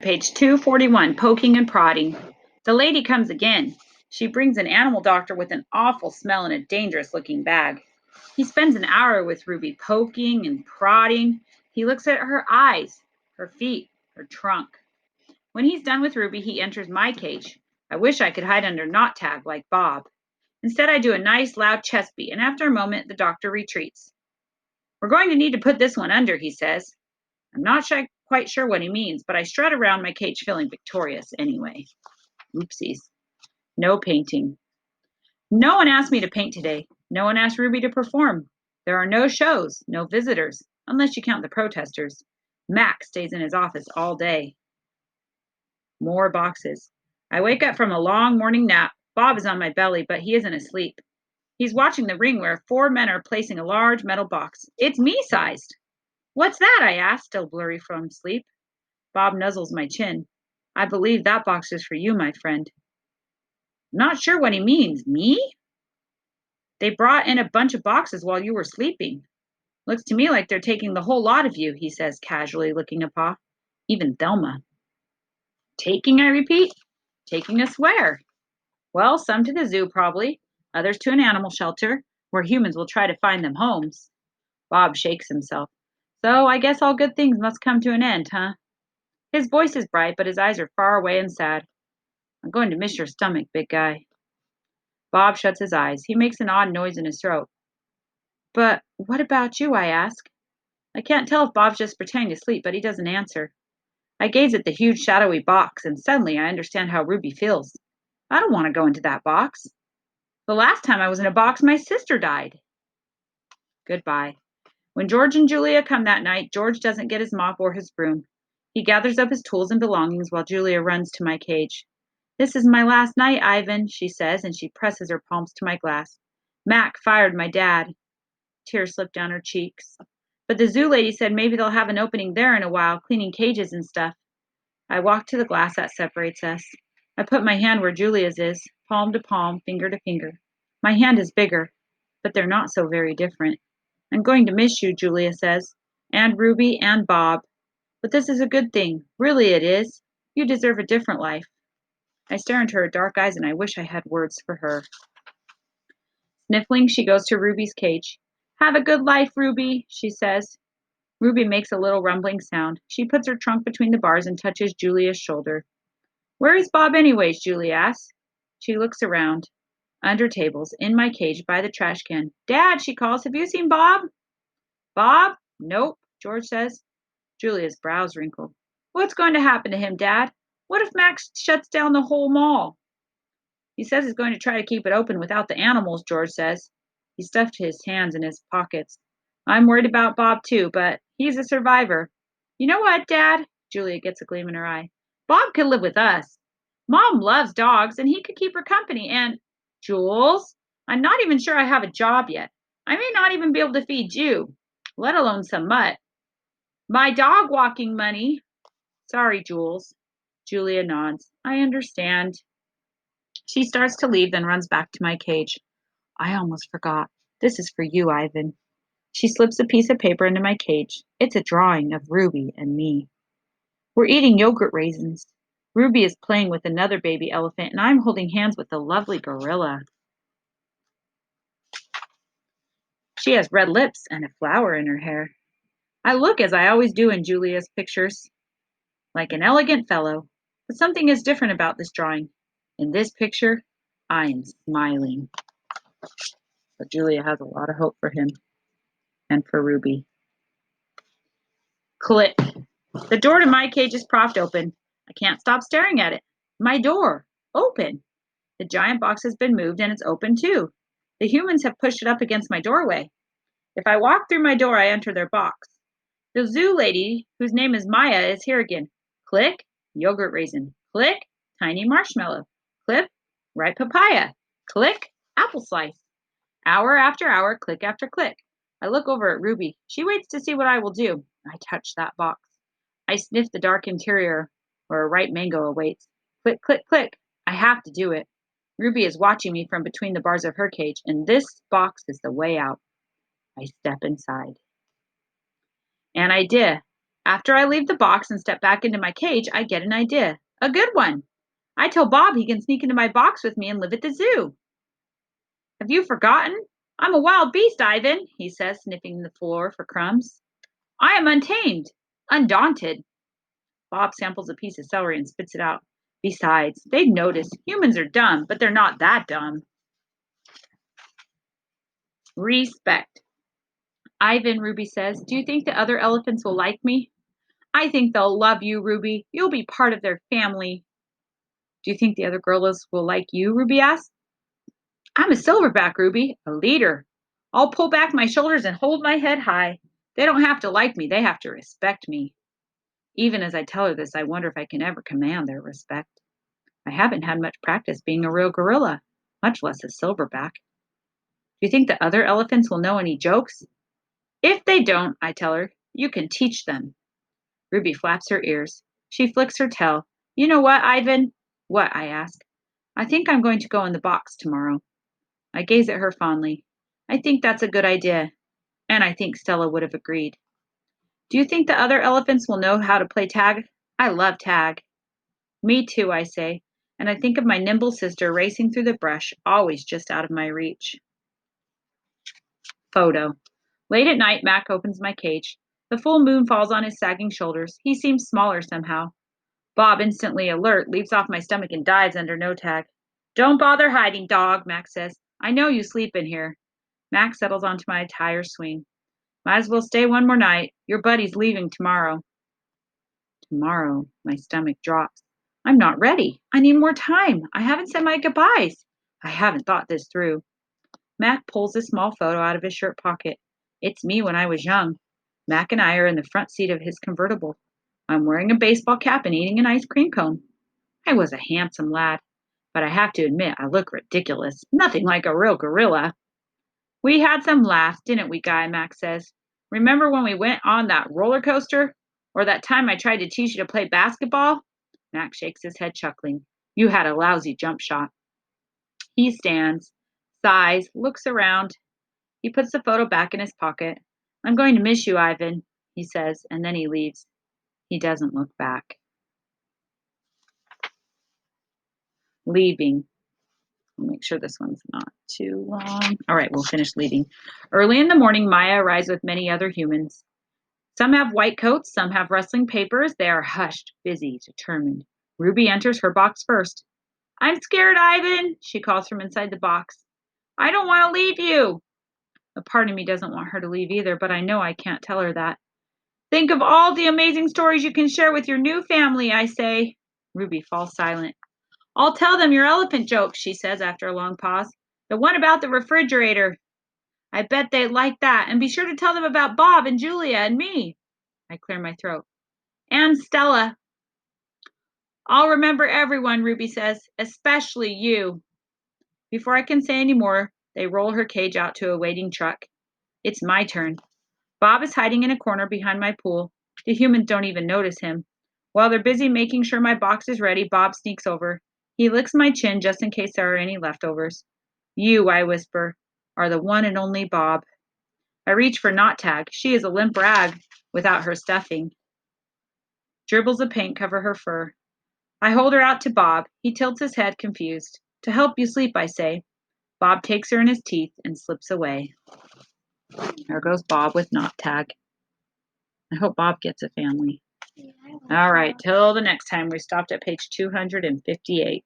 Page 241, poking and prodding. The lady comes again. She brings an animal doctor with an awful smell and a dangerous looking bag. He spends an hour with Ruby, poking and prodding. He looks at her eyes, her feet, her trunk. When he's done with Ruby, he enters my cage. I wish I could hide under Knot Tag like Bob. Instead, I do a nice loud chest beat, and after a moment, the doctor retreats. We're going to need to put this one under, he says. I'm not quite sure what he means, but I strut around my cage feeling victorious anyway. Oopsies. No painting. No one asked me to paint today. No one asked Ruby to perform. There are no shows, no visitors, unless you count the protesters. Mac stays in his office all day. More boxes. I wake up from a long morning nap. Bob is on my belly, but he isn't asleep. He's watching the ring where 4 men are placing a large metal box. It's me-sized. What's that? I ask, still blurry from sleep. Bob nuzzles my chin. I believe that box is for you, my friend. Not sure what he means. Me? They brought in a bunch of boxes while you were sleeping. Looks to me like they're taking the whole lot of you, he says casually, looking at Pa. Even Thelma. Taking, I repeat. Taking us where? Well, some to the zoo, probably. Others to an animal shelter, where humans will try to find them homes. Bob shakes himself. So I guess all good things must come to an end, huh? His voice is bright, but his eyes are far away and sad. I'm going to miss your stomach, big guy. Bob shuts his eyes. He makes an odd noise in his throat. But what about you? I ask. I can't tell if Bob's just pretending to sleep, but he doesn't answer. I gaze at the huge shadowy box, and suddenly I understand how Ruby feels. I don't want to go into that box. The last time I was in a box, my sister died. Goodbye. When George and Julia come that night, George doesn't get his mop or his broom. He gathers up his tools and belongings while Julia runs to my cage. This is my last night, Ivan, she says, and she presses her palms to my glass. Mac fired my dad. Tears slip down her cheeks. But the zoo lady said maybe they'll have an opening there in a while, cleaning cages and stuff. I walk to the glass that separates us. I put my hand where Julia's is, palm to palm, finger to finger. My hand is bigger, but they're not so very different. I'm going to miss you, Julia says, and Ruby and Bob. But this is a good thing. Really it is. You deserve a different life. I stare into her dark eyes and I wish I had words for her. Sniffling, she goes to Ruby's cage. Have a good life, Ruby, she says. Ruby makes a little rumbling sound. She puts her trunk between the bars and touches Julia's shoulder. Where is Bob anyways? Julia asks. She looks around. Under tables, in my cage, by the trash can. Dad, she calls. Have you seen Bob? Bob? Nope, George says. Julia's brows wrinkle. What's going to happen to him, Dad? What if Max shuts down the whole mall? He says he's going to try to keep it open without the animals, George says. He stuffed his hands in his pockets. I'm worried about Bob too, but he's a survivor. You know what, Dad? Julia gets a gleam in her eye. Bob could live with us. Mom loves dogs, and he could keep her company. And, Jules, I'm not even sure I have a job yet. I may not even be able to feed you, let alone some mutt. My dog walking money. Sorry, Jules. Julia nods. I understand. She starts to leave, then runs back to my cage. I almost forgot. This is for you, Ivan. She slips a piece of paper into my cage. It's a drawing of Ruby and me. We're eating yogurt raisins. Ruby is playing with another baby elephant, and I'm holding hands with the lovely gorilla. She has red lips and a flower in her hair. I look, as I always do in Julia's pictures, like an elegant fellow. But something is different about this drawing. In this picture, I am smiling. But Julia has a lot of hope for him and for Ruby. Click. The door to my cage is propped open. I can't stop staring at it. My door. Open. The giant box has been moved and it's open too. The humans have pushed it up against my doorway. If I walk through my door, I enter their box. The zoo lady, whose name is Maya, is here again. Click. Yogurt raisin. Click. Tiny marshmallow. Click. Ripe papaya. Click. Apple slice. Hour after hour, click after click. I look over at Ruby. She waits to see what I will do. I touch that box. I sniff the dark interior where a ripe mango awaits. Click, click, click. I have to do it. Ruby is watching me from between the bars of her cage, and this box is the way out. I step inside. And I did. After I leave the box and step back into my cage, I get an idea. A good one. I tell Bob he can sneak into my box with me and live at the zoo. Have you forgotten? I'm a wild beast, Ivan, he says, sniffing the floor for crumbs. I am untamed, undaunted. Bob samples a piece of celery and spits it out. Besides, they'd notice. Humans are dumb, but they're not that dumb. Respect. Ivan, Ruby says, do you think the other elephants will like me? I think they'll love you, Ruby. You'll be part of their family. Do you think the other gorillas will like you? Ruby asks. I'm a silverback, Ruby, a leader. I'll pull back my shoulders and hold my head high. They don't have to like me, they have to respect me. Even as I tell her this, I wonder if I can ever command their respect. I haven't had much practice being a real gorilla, much less a silverback. Do you think the other elephants will know any jokes? If they don't, I tell her, you can teach them. Ruby flaps her ears. She flicks her tail. You know what, Ivan? What? I ask. I think I'm going to go in the box tomorrow. I gaze at her fondly. I think that's a good idea, and I think Stella would have agreed. Do you think the other elephants will know how to play tag? I love tag. Me too, I say, and I think of my nimble sister racing through the brush, always just out of my reach. Photo. Late at night, Mac opens my cage. The full moon falls on his sagging shoulders. He seems smaller somehow. Bob, instantly alert, leaps off my stomach and dives under no tag. Don't bother hiding, dog, Mac says. I know you sleep in here. Mac settles onto my tire swing. Might as well stay one more night. Your buddy's leaving tomorrow. Tomorrow, my stomach drops. I'm not ready. I need more time. I haven't said my goodbyes. I haven't thought this through. Mac pulls a small photo out of his shirt pocket. It's me when I was young. Mac and I are in the front seat of his convertible. I'm wearing a baseball cap and eating an ice cream cone. I was a handsome lad, but I have to admit I look ridiculous. Nothing like a real gorilla. We had some laughs, didn't we, Guy? Mac says. Remember when we went on that roller coaster? Or that time I tried to teach you to play basketball? Mac shakes his head, chuckling. You had a lousy jump shot. He stands, sighs, looks around. He puts the photo back in his pocket. I'm going to miss you, Ivan, he says, and then he leaves. He doesn't look back. Leaving. I'll make sure this one's not too long. All right, we'll finish leaving. Early in the morning, Maya arrives with many other humans. Some have white coats, some have rustling papers. They are hushed, busy, determined. Ruby enters her box first. I'm scared, Ivan, she calls from inside the box. I don't want to leave you. A part of me doesn't want her to leave either, but I know I can't tell her that. Think of all the amazing stories you can share with your new family, I say. Ruby falls silent. I'll tell them your elephant joke, she says after a long pause. The one about the refrigerator. I bet they'd like that. And be sure to tell them about Bob and Julia and me. I clear my throat. And Stella. I'll remember everyone, Ruby says, especially you. Before I can say any more, they roll her cage out to a waiting truck. It's my turn. Bob is hiding in a corner behind my pool. The humans don't even notice him. While they're busy making sure my box is ready, Bob sneaks over. He licks my chin just in case there are any leftovers. You, I whisper, are the one and only Bob. I reach for Knot Tag. She is a limp rag without her stuffing. Dribbles of paint cover her fur. I hold her out to Bob. He tilts his head, confused. To help you sleep, I say. Bob takes her in his teeth and slips away. There goes Bob with Knot Tag. I hope Bob gets a family. All right, till the next time. We stopped at page 258.